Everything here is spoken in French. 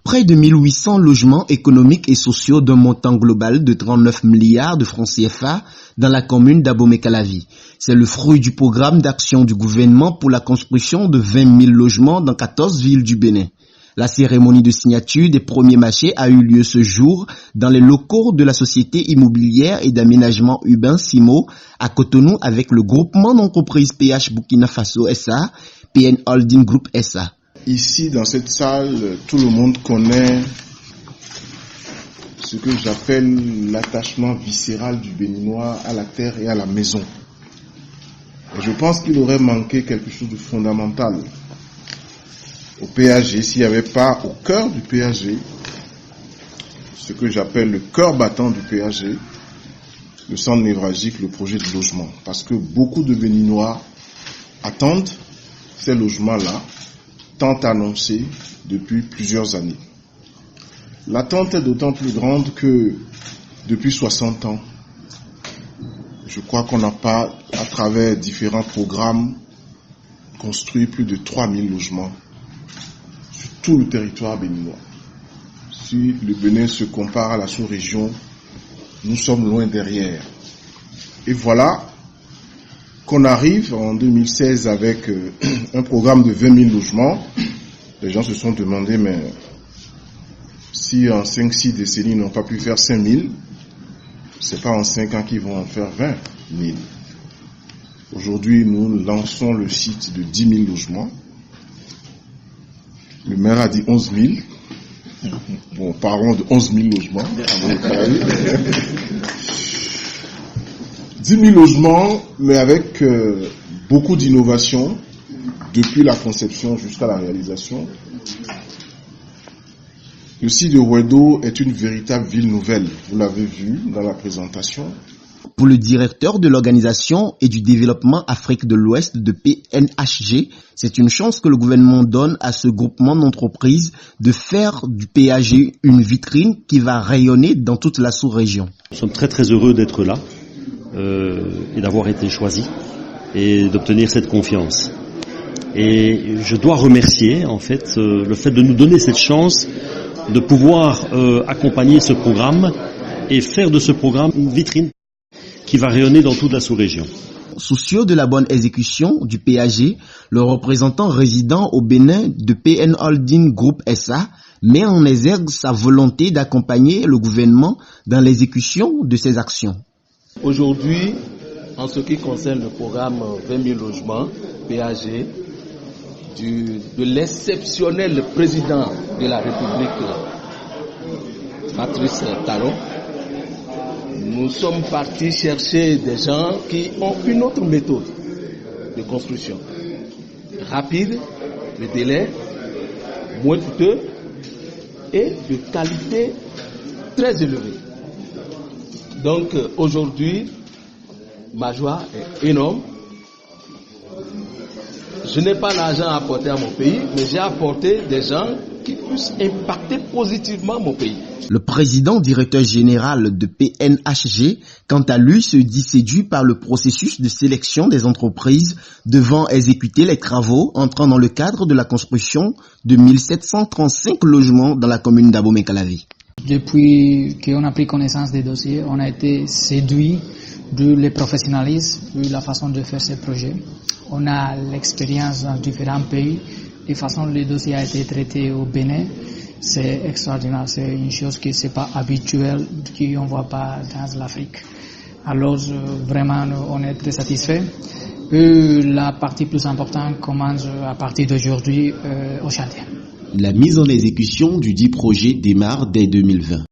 Près de 1800 logements économiques et sociaux d'un montant global de 39 milliards de francs CFA dans la commune d'Abomey-Calavi. C'est le fruit du programme d'action du gouvernement pour la construction de 20 000 logements dans 14 villes du Bénin. La cérémonie de signature des premiers marchés a eu lieu ce jour dans les locaux de la société immobilière et d'aménagement urbain SIMO à Cotonou avec le groupement d'entreprises PH Burkina Faso SA, PN Holding Group SA. Ici, dans cette salle, tout le monde connaît ce que j'appelle l'attachement viscéral du Béninois à la terre et à la maison. Et je pense qu'il aurait manqué quelque chose de fondamental au PAG s'il n'y avait pas au cœur du PAG, ce que j'appelle le cœur battant du PAG, le centre névralgique, le projet de logement. Parce que beaucoup de Béninois attendent ces logements-là, tant annoncé depuis plusieurs années. L'attente est d'autant plus grande que depuis 60 ans, je crois qu'on n'a pas, à travers différents programmes, construit plus de 3000 logements sur tout le territoire béninois. Si le Bénin se compare à la sous-région, nous sommes loin derrière. Et voilà qu'on arrive en 2016 avec un programme de 20 000 logements. Les gens se sont demandé, mais si en 5-6 décennies ils n'ont pas pu faire 5 000, c'est pas en 5 ans qu'ils vont en faire 20 000. Aujourd'hui, nous lançons le site de 10 000 logements. Le maire a dit 11 000. Bon, parlons de 11 000 logements. 10 000 logements, mais avec beaucoup d'innovation, depuis la conception jusqu'à la réalisation. Le site de Ouedo est une véritable ville nouvelle, vous l'avez vu dans la présentation. Pour le directeur de l'Organisation et du développement Afrique de l'Ouest de PNHG, c'est une chance que le gouvernement donne à ce groupement d'entreprises de faire du PAG une vitrine qui va rayonner dans toute la sous-région. Nous sommes très très heureux d'être là. Et d'avoir été choisi et d'obtenir cette confiance. Et je dois remercier en fait le fait de nous donner cette chance de pouvoir accompagner ce programme et faire de ce programme une vitrine qui va rayonner dans toute la sous-région. Soucieux de la bonne exécution du PAG, le représentant résident au Bénin de PN Holding Group SA met en exergue sa volonté d'accompagner le gouvernement dans l'exécution de ses actions. Aujourd'hui, en ce qui concerne le programme 20 000 logements PAG, de l'exceptionnel président de la République, Patrice Talon, nous sommes partis chercher des gens qui ont une autre méthode de construction. Rapide, de délai, moins coûteux et de qualité très élevée. Donc aujourd'hui, ma joie est énorme. Je n'ai pas l'argent à apporter à mon pays, mais j'ai apporté des gens qui puissent impacter positivement mon pays. Le président directeur général de PNHG, quant à lui, se dit séduit par le processus de sélection des entreprises devant exécuter les travaux entrant dans le cadre de la construction de 1735 logements dans la commune d'Abomey-Calavi. Depuis qu'on a pris connaissance des dossiers, on a été séduit de le professionnalisme, de la façon de faire ces projets. On a l'expérience dans différents pays, de façon dont le dossier a été traité au Bénin. C'est extraordinaire, c'est une chose qui n'est pas habituelle, qu'on ne voit pas dans l'Afrique. Alors vraiment, on est très satisfait. La partie plus importante commence à partir d'aujourd'hui au chantier. La mise en exécution du dit projet démarre dès 2020.